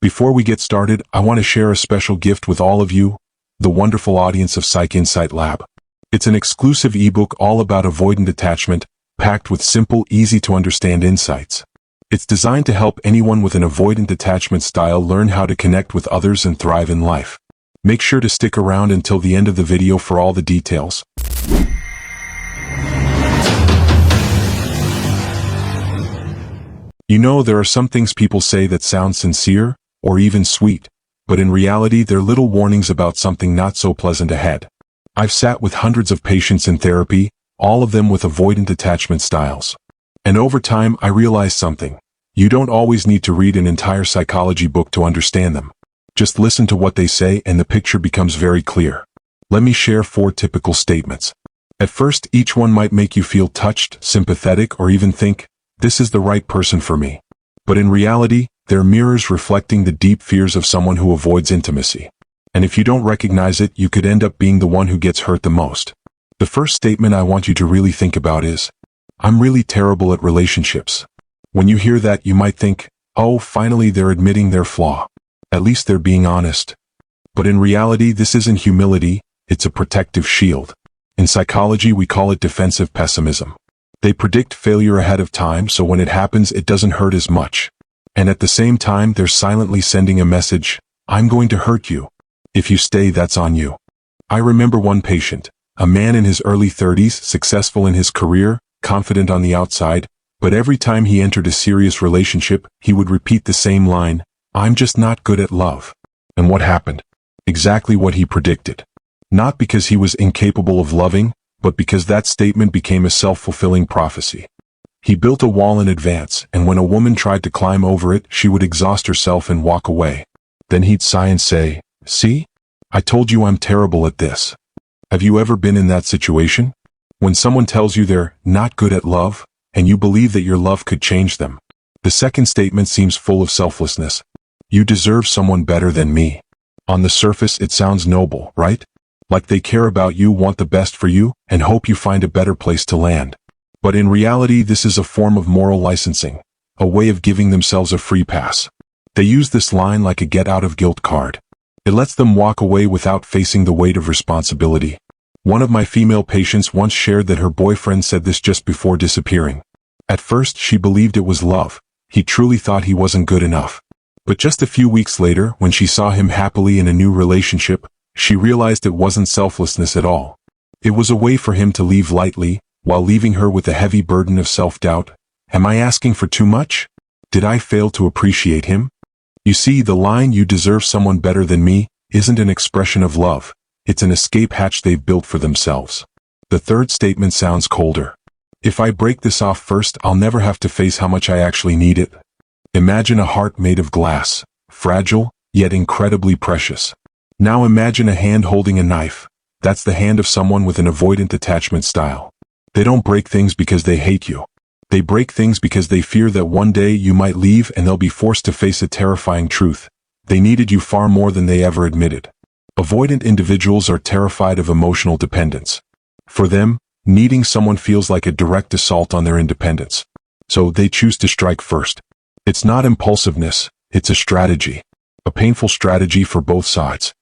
Before we get started, I want to share a special gift with all of you, the wonderful audience of Psych Insight Lab. It's an exclusive ebook all about avoidant attachment, packed with simple, easy-to-understand insights. It's designed to help anyone with an avoidant attachment style learn how to connect with others and thrive in life. Make sure to stick around until the end of the video for all the details. You know, there are some things people say that sound sincere, or even sweet, but in reality they're little warnings about something not so pleasant ahead. I've sat with hundreds of patients in therapy, all of them with avoidant attachment styles. And over time I realized something. You don't always need to read an entire psychology book to understand them. Just listen to what they say and the picture becomes very clear. Let me share 4 typical statements. At first, each one might make you feel touched, sympathetic, or even think, this is the right person for me. But in reality, they're mirrors reflecting the deep fears of someone who avoids intimacy. And if you don't recognize it, you could end up being the one who gets hurt the most. The first statement I want you to really think about is, I'm really terrible at relationships. When you hear that, you might think, oh, finally they're admitting their flaw. At least they're being honest. But in reality, this isn't humility, it's a protective shield. In psychology, we call it defensive pessimism. They predict failure ahead of time, so when it happens, it doesn't hurt as much. And at the same time, they're silently sending a message, I'm going to hurt you. If you stay, that's on you. I remember one patient, a man in his early 30s, successful in his career, confident on the outside, but every time he entered a serious relationship, he would repeat the same line, I'm just not good at love. And what happened? Exactly what he predicted. Not because he was incapable of loving, but because that statement became a self-fulfilling prophecy. He built a wall in advance, and when a woman tried to climb over it, she would exhaust herself and walk away. Then he'd sigh and say, see? I told you I'm terrible at this. Have you ever been in that situation? When someone tells you they're not good at love, and you believe that your love could change them. The second statement seems full of selflessness. You deserve someone better than me. On the surface, it sounds noble, right? Like they care about you, want the best for you, and hope you find a better place to land. But in reality, this is a form of moral licensing, a way of giving themselves a free pass. They use this line like a get-out-of-guilt card. It lets them walk away without facing the weight of responsibility. One of my female patients once shared that her boyfriend said this just before disappearing. At first, she believed it was love. He truly thought he wasn't good enough. But just a few weeks later, when she saw him happily in a new relationship, she realized it wasn't selflessness at all. It was a way for him to leave lightly, while leaving her with a heavy burden of self-doubt. Am I asking for too much? Did I fail to appreciate him? You see, the line, you deserve someone better than me, isn't an expression of love. It's an escape hatch they've built for themselves. The third statement sounds colder. If I break this off first, I'll never have to face how much I actually need it. Imagine a heart made of glass, fragile, yet incredibly precious. Now imagine a hand holding a knife. That's the hand of someone with an avoidant attachment style. They don't break things because they hate you. They break things because they fear that one day you might leave and they'll be forced to face a terrifying truth. They needed you far more than they ever admitted. Avoidant individuals are terrified of emotional dependence. For them, needing someone feels like a direct assault on their independence. So they choose to strike first. It's not impulsiveness, it's a strategy. A painful strategy for both sides.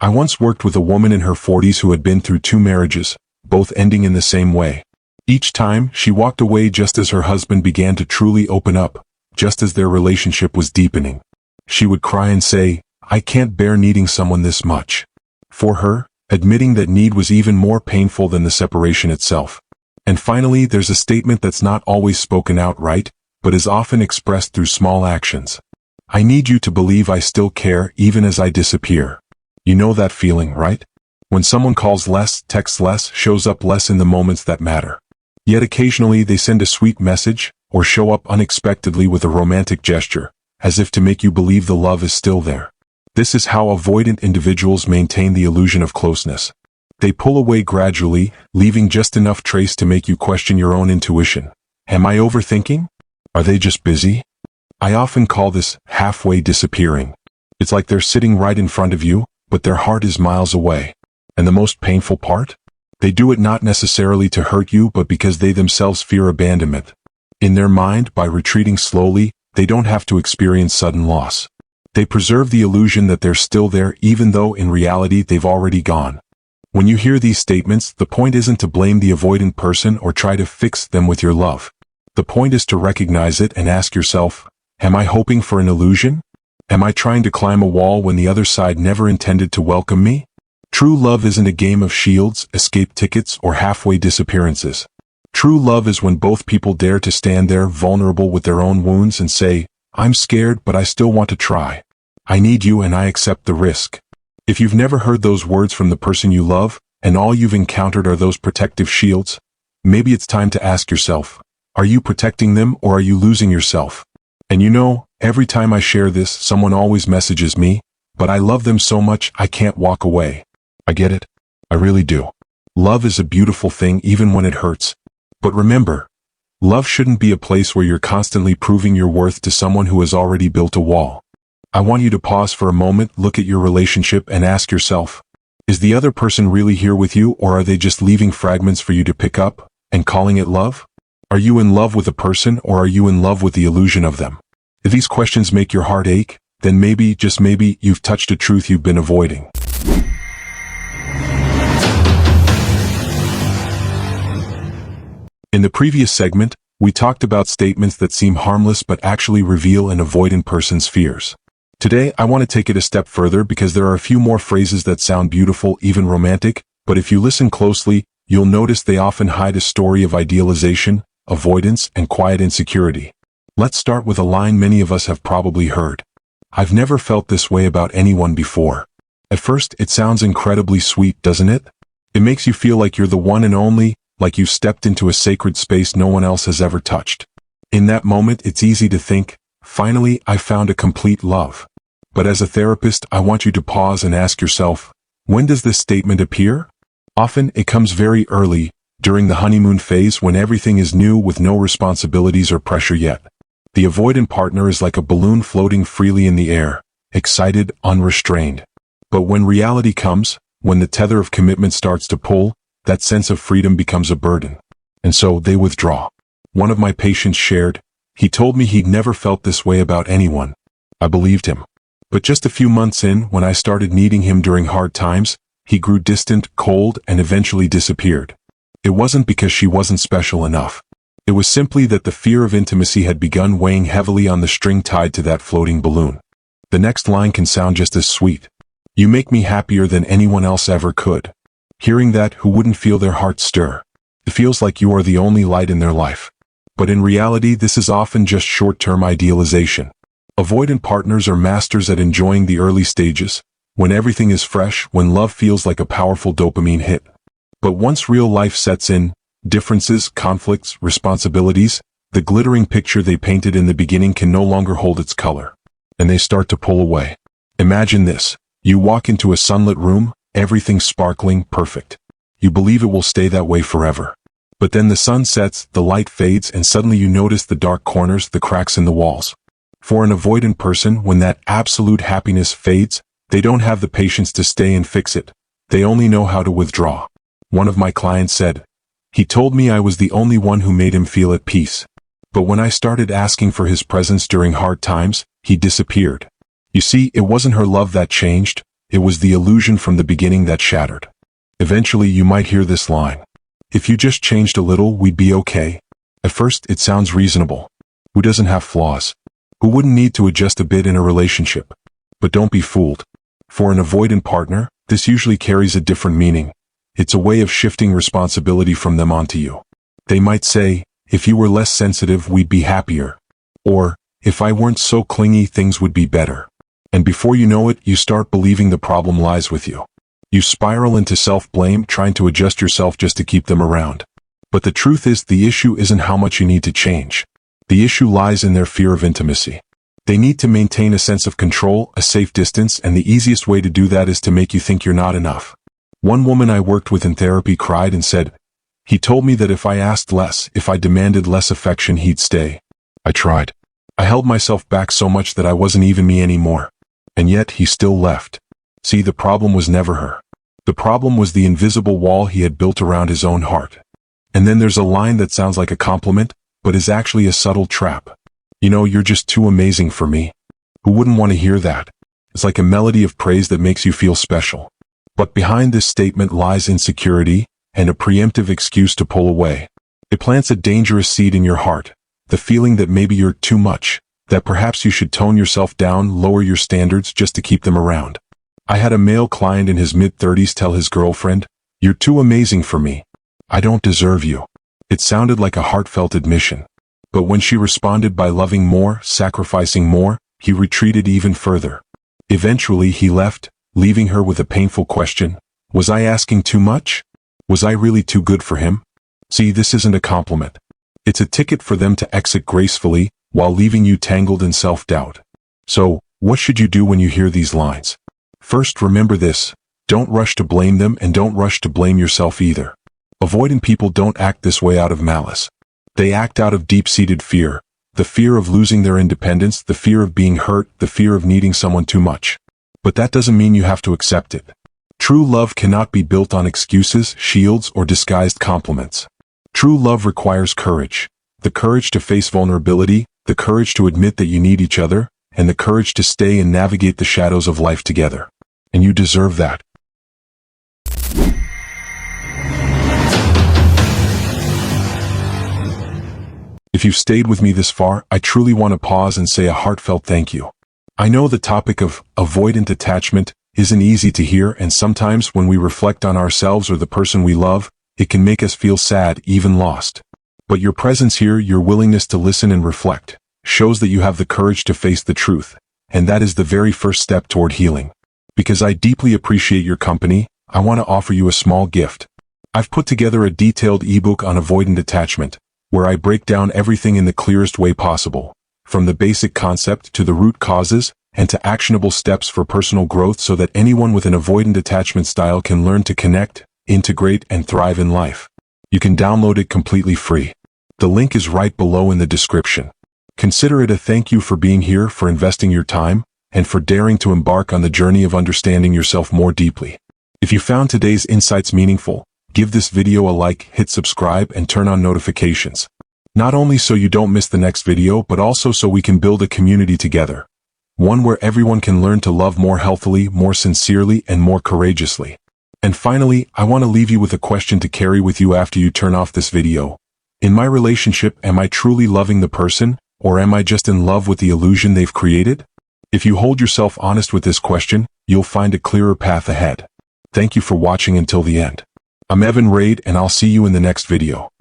I once worked with a woman in her 40s who had been through 2 marriages, both ending in the same way. Each time, she walked away just as her husband began to truly open up, just as their relationship was deepening. She would cry and say, I can't bear needing someone this much. For her, admitting that need was even more painful than the separation itself. And finally, there's a statement that's not always spoken outright, but is often expressed through small actions. I need you to believe I still care even as I disappear. You know that feeling, right? When someone calls less, texts less, shows up less in the moments that matter. Yet occasionally they send a sweet message, or show up unexpectedly with a romantic gesture, as if to make you believe the love is still there. This is how avoidant individuals maintain the illusion of closeness. They pull away gradually, leaving just enough trace to make you question your own intuition. Am I overthinking? Are they just busy? I often call this halfway disappearing. It's like they're sitting right in front of you, but their heart is miles away. And the most painful part? They do it not necessarily to hurt you, but because they themselves fear abandonment. In their mind, by retreating slowly, they don't have to experience sudden loss. They preserve the illusion that they're still there even though in reality they've already gone. When you hear these statements, the point isn't to blame the avoidant person or try to fix them with your love. The point is to recognize it and ask yourself, am I hoping for an illusion? Am I trying to climb a wall when the other side never intended to welcome me? True love isn't a game of shields, escape tickets, or halfway disappearances. True love is when both people dare to stand there vulnerable with their own wounds and say, I'm scared but I still want to try. I need you and I accept the risk. If you've never heard those words from the person you love, and all you've encountered are those protective shields, maybe it's time to ask yourself, are you protecting them or are you losing yourself? And you know, every time I share this, someone always messages me, but I love them so much I can't walk away. I get it. I really do. Love is a beautiful thing even when it hurts. But remember, love shouldn't be a place where you're constantly proving your worth to someone who has already built a wall. I want you to pause for a moment, look at your relationship and ask yourself, is the other person really here with you or are they just leaving fragments for you to pick up and calling it love? Are you in love with a person or are you in love with the illusion of them? If these questions make your heart ache, then maybe, just maybe, you've touched a truth you've been avoiding. In the previous segment, we talked about statements that seem harmless but actually reveal an avoidant person's fears. Today, I want to take it a step further because there are a few more phrases that sound beautiful, even romantic, but if you listen closely, you'll notice they often hide a story of idealization, avoidance, and quiet insecurity. Let's start with a line many of us have probably heard. I've never felt this way about anyone before. At first, it sounds incredibly sweet, doesn't it? It makes you feel like you're the one and only, like you've stepped into a sacred space no one else has ever touched. In that moment, it's easy to think, finally, I found a complete love. But as a therapist, I want you to pause and ask yourself, when does this statement appear? Often, it comes very early, during the honeymoon phase when everything is new with no responsibilities or pressure yet. The avoidant partner is like a balloon floating freely in the air, excited, unrestrained. But when reality comes, when the tether of commitment starts to pull, that sense of freedom becomes a burden. And so they withdraw. One of my patients shared, he told me he'd never felt this way about anyone. I believed him. But just a few months in, when I started needing him during hard times, he grew distant, cold, and eventually disappeared. It wasn't because she wasn't special enough. It was simply that the fear of intimacy had begun weighing heavily on the string tied to that floating balloon. The next line can sound just as sweet. You make me happier than anyone else ever could. Hearing that, who wouldn't feel their heart stir? It feels like you are the only light in their life. But in reality, this is often just short-term idealization. Avoidant partners are masters at enjoying the early stages, when everything is fresh, when love feels like a powerful dopamine hit. But once real life sets in, differences, conflicts, responsibilities, the glittering picture they painted in the beginning can no longer hold its color. And they start to pull away. Imagine this. You walk into a sunlit room, everything sparkling, perfect. You believe it will stay that way forever. But then the sun sets, the light fades, and suddenly you notice the dark corners, the cracks in the walls. For an avoidant person, when that absolute happiness fades, they don't have the patience to stay and fix it. They only know how to withdraw. One of my clients said, he told me I was the only one who made him feel at peace. But when I started asking for his presence during hard times, he disappeared. You see, it wasn't her love that changed, it was the illusion from the beginning that shattered. Eventually you might hear this line. If you just changed a little, we'd be okay. At first, it sounds reasonable. Who doesn't have flaws? Who wouldn't need to adjust a bit in a relationship? But don't be fooled. For an avoidant partner, this usually carries a different meaning. It's a way of shifting responsibility from them onto you. They might say, if you were less sensitive, we'd be happier. Or, if I weren't so clingy, things would be better. And before you know it, you start believing the problem lies with you. You spiral into self-blame, trying to adjust yourself just to keep them around. But the truth is, the issue isn't how much you need to change. The issue lies in their fear of intimacy. They need to maintain a sense of control, a safe distance, and the easiest way to do that is to make you think you're not enough. One woman I worked with in therapy cried and said, he told me that if I asked less, if I demanded less affection, he'd stay. I tried. I held myself back so much that I wasn't even me anymore. And yet, he still left. See, the problem was never her. The problem was the invisible wall he had built around his own heart. And then there's a line that sounds like a compliment, but is actually a subtle trap. You know, you're just too amazing for me. Who wouldn't want to hear that? It's like a melody of praise that makes you feel special. But behind this statement lies insecurity and a preemptive excuse to pull away. It plants a dangerous seed in your heart, the feeling that maybe you're too much, that perhaps you should tone yourself down, lower your standards just to keep them around. I had a male client in his mid-30s tell his girlfriend, "You're too amazing for me. I don't deserve you." It sounded like a heartfelt admission. But when she responded by loving more, sacrificing more, he retreated even further. Eventually he left, leaving her with a painful question. Was I asking too much? Was I really too good for him? See, this isn't a compliment. It's a ticket for them to exit gracefully, while leaving you tangled in self-doubt. So, what should you do when you hear these lines? First, remember this. Don't rush to blame them, and don't rush to blame yourself either. Avoidant people don't act this way out of malice. They act out of deep-seated fear. The fear of losing their independence, the fear of being hurt, the fear of needing someone too much. But that doesn't mean you have to accept it. True love cannot be built on excuses, shields, or disguised compliments. True love requires courage. The courage to face vulnerability, the courage to admit that you need each other, and the courage to stay and navigate the shadows of life together. And you deserve that. If you've stayed with me this far, I truly want to pause and say a heartfelt thank you. I know the topic of avoidant attachment isn't easy to hear, and sometimes when we reflect on ourselves or the person we love, it can make us feel sad, even lost. But your presence here, your willingness to listen and reflect, shows that you have the courage to face the truth, and that is the very first step toward healing. Because I deeply appreciate your company, I want to offer you a small gift. I've put together a detailed ebook on avoidant attachment, where I break down everything in the clearest way possible, from the basic concept to the root causes, and to actionable steps for personal growth so that anyone with an avoidant attachment style can learn to connect, integrate, and thrive in life. You can download it completely free. The link is right below in the description. Consider it a thank you for being here, for investing your time, and for daring to embark on the journey of understanding yourself more deeply. If you found today's insights meaningful, give this video a like, hit subscribe, and turn on notifications. Not only so you don't miss the next video, but also so we can build a community together. One where everyone can learn to love more healthily, more sincerely, and more courageously. And finally, I want to leave you with a question to carry with you after you turn off this video. In my relationship, am I truly loving the person, or am I just in love with the illusion they've created? If you hold yourself honest with this question, you'll find a clearer path ahead. Thank you for watching until the end. I'm Evan Raid, and I'll see you in the next video.